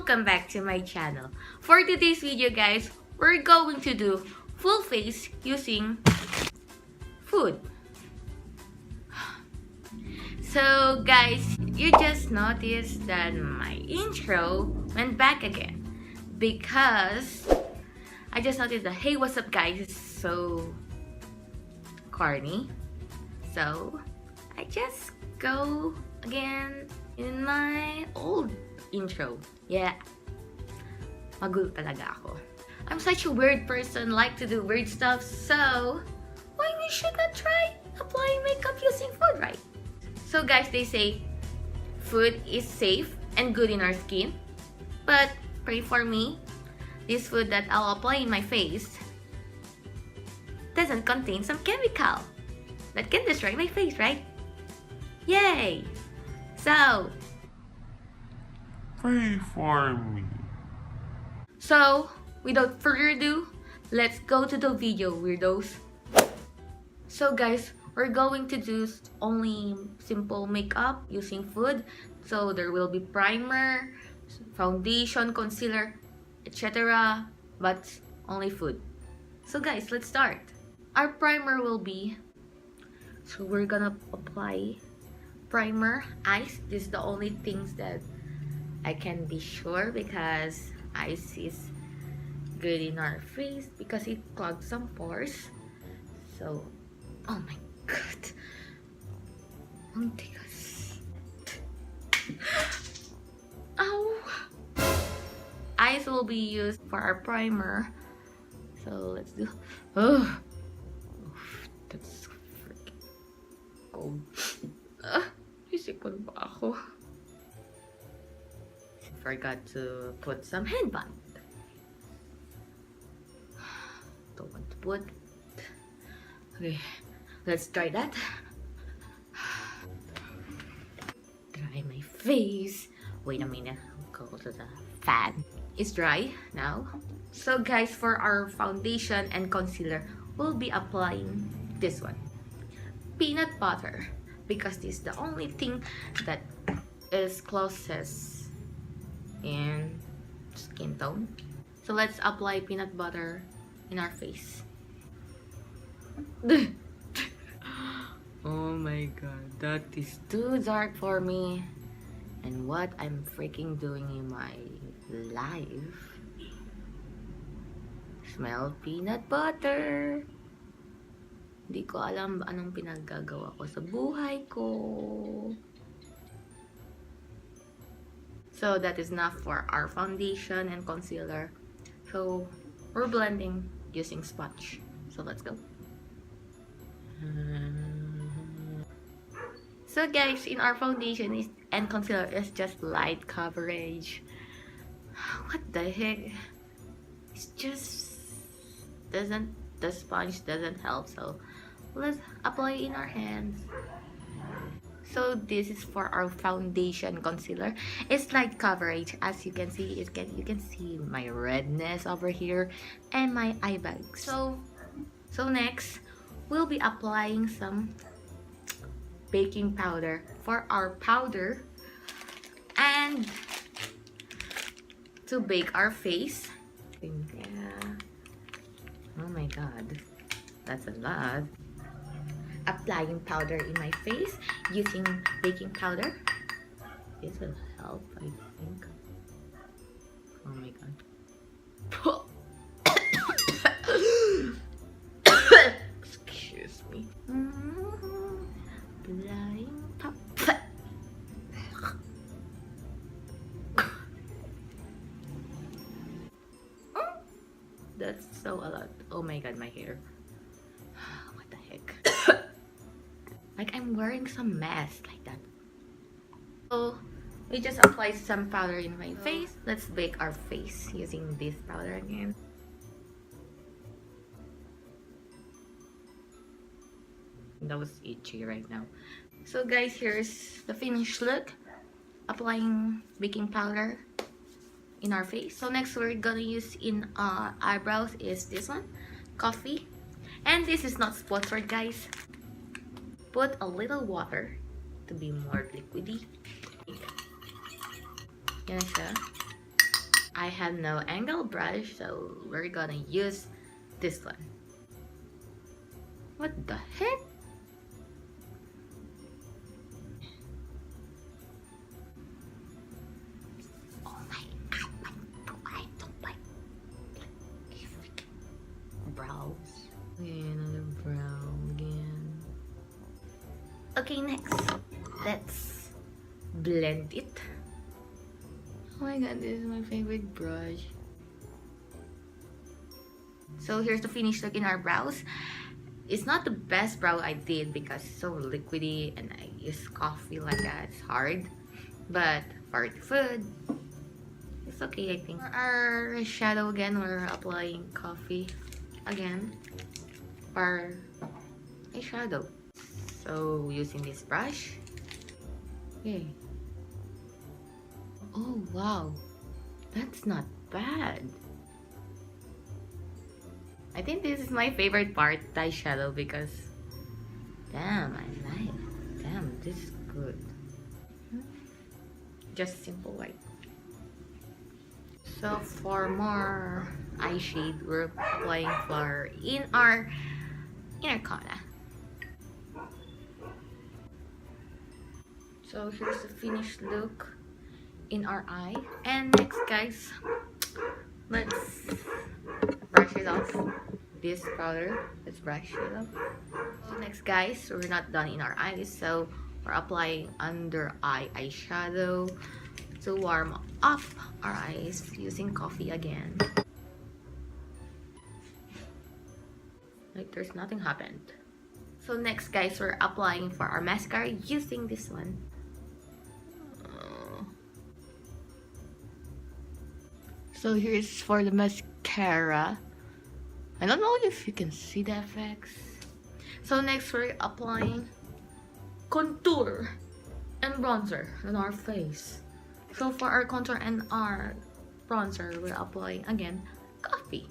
welcome back to my channel. For today's video guys, we're going to do full face using food. So guys, you just noticed that my intro went back again because I just noticed that hey, what's up guys, is so corny. So I just go again in my old intro. Yeah, magulo talaga ako. I'm such a weird person, like to do weird stuff, so why we should not try applying makeup using food, right? So guys, they say food is safe and good in our skin, but pray for me, this food that I'll apply in my face doesn't contain some chemical that can destroy my face, right? Yay! So, pray for me. So, without further ado, let's go to the video, weirdos. So guys, we're going to do only simple makeup using food. So there will be primer, foundation, concealer, etc. But only food. So guys, let's start. Our primer will be, so we're gonna apply primer, ice. This is the only things that I can be sure because ice is good in our face because it clogs some pores. So, oh my god. Oh my god. Ow. Ice will be used for our primer. So let's do. Oh, that's freaking cold. Isipon pa ako. Forgot to put some headband. Don't want to put. Okay, let's try that. Dry my face. Wait a minute, I'll go to the fan. It's dry now. So guys, for our foundation and concealer, we'll be applying this one. Peanut butter. Because this is the only thing that is closest in skin tone. So let's apply peanut butter in our face. Oh my god, that is too dark for me. And what I'm freaking doing in my life. Smell peanut butter. Hindi ko alam anong pinaggagawa ko sa buhay ko. So that is enough for our foundation and concealer. So we're blending using sponge. So let's go. So guys, in our foundation and concealer is just light coverage. What the heck? It's just the sponge doesn't help, so let's apply in our hands. So this is for our foundation concealer. It's light coverage, as you can see. You can see my redness over here and my eye bags. So next we'll be applying some baking powder for our powder and to bake our face. Yeah. Oh my god, that's a lot. Applying powder in my face using baking powder. This will help, I think. Oh my god. Excuse me. Applying powder. That's so a lot. Oh my god, my hair. What the heck? Like I'm wearing some mask like that. So we just applied some powder in my face. Let's bake our face using this powder again. That was itchy right now. So guys, here's the finished look. Applying baking powder in our face. So next we're gonna use in eyebrows is this one, coffee. And this is not sponsored guys. Put a little water to be more liquidy. Yan siya. I have no angle brush, so we're gonna use this one. What the heck? Oh my god, I don't like brows. Okay, another brow again. Okay, next. Let's blend it. Oh my god, this is my favorite brush. So here's the finished look in our brows. It's not the best brow I did because it's so liquidy and I use coffee like that. It's hard. But for the food, it's okay, I think. For our shadow again, we're applying coffee again for eyeshadow. So using this brush. Okay. Oh wow, that's not bad. I think this is my favorite part, the eyeshadow, because damn, this is good. Just simple white. So for more eye shade, we're applying flour in our inner corner. So here's the finished look in our eye. And next, guys, let's brush it off. This powder, let's brush it off. So next, guys, we're not done in our eyes, so we're applying under eye eyeshadow to warm up our eyes using coffee again. Like there's nothing happened. So next, guys, we're applying for our mascara using this one. So here's for the mascara. I don't know if you can see the effects. So next, we're applying contour and bronzer on our face. So for our contour and our bronzer, we're applying again coffee.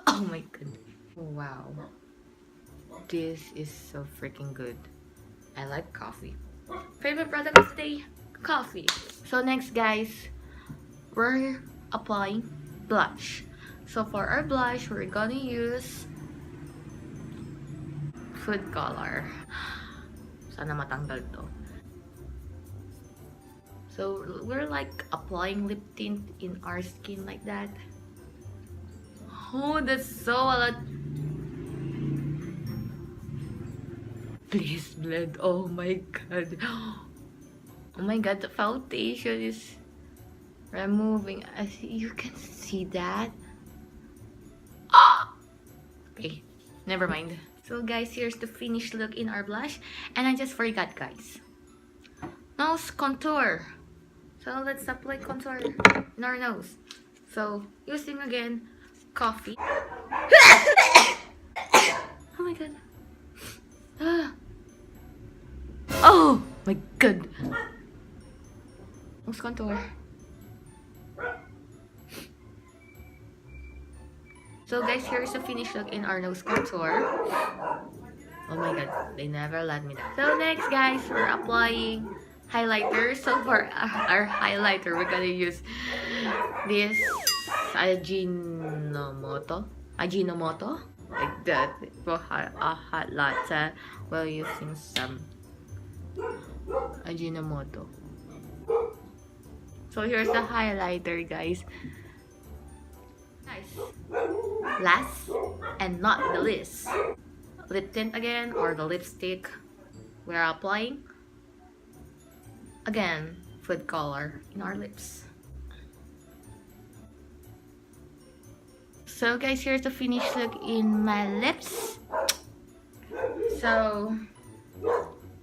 Oh my god. Wow. This is so freaking good. I like coffee. Favorite product of the day? Coffee. So next, guys, we're applying blush. So for our blush, we're gonna use food color. Sana matanggal to. So we're like applying lip tint in our skin like that. Oh, that's so a lot. Please blend. Oh my god. Oh my god, the foundation is removing. As you can see that. Ah! Okay, never mind. So guys, here's the finished look in our blush. And I just forgot, guys. Nose contour. So let's apply contour in our nose. So using again coffee. Oh my god. Ah. Oh my god. Nose contour. So guys, here's the finished look in our nose contour. Oh my god, they never let me down. So next, guys, we're applying highlighter. So for our highlighter, we're gonna use this Ajinomoto, like that. For a hot latte, we're using some Ajinomoto. So here's the highlighter, guys. Nice. Last and not the least, lip tint again, or the lipstick. We're applying again food color in our lips. So guys, here's the finished look in my lips. So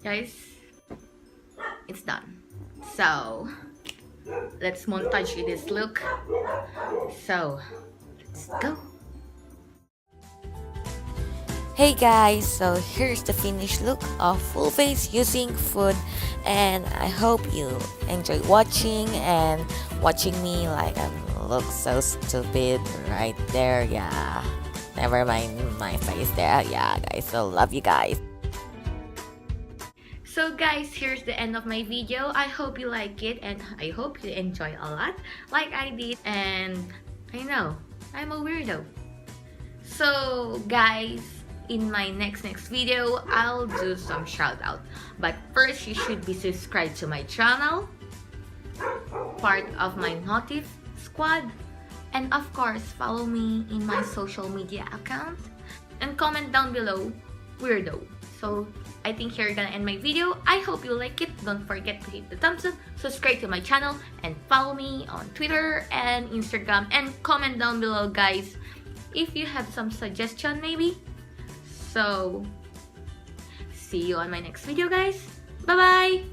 guys, it's done. So let's montage this look. So let's go. Hey guys, so here's the finished look of full face using food, and I hope you enjoy watching me like I look so stupid right there. Yeah, never mind my face there. Yeah guys, so love you guys. So guys, here's the end of my video. I hope you like it and I hope you enjoy a lot like I did. And I know, I'm a weirdo. So guys, in my next video, I'll do some shout out. But first, you should be subscribed to my channel, part of my Notif squad, and of course, follow me in my social media account. And comment down below, weirdo. So I think here gonna end my video. I hope you like it. Don't forget to hit the thumbs up, subscribe to my channel, and follow me on Twitter and Instagram. And comment down below, guys, if you have some suggestion maybe. So see you on my next video, guys. Bye bye.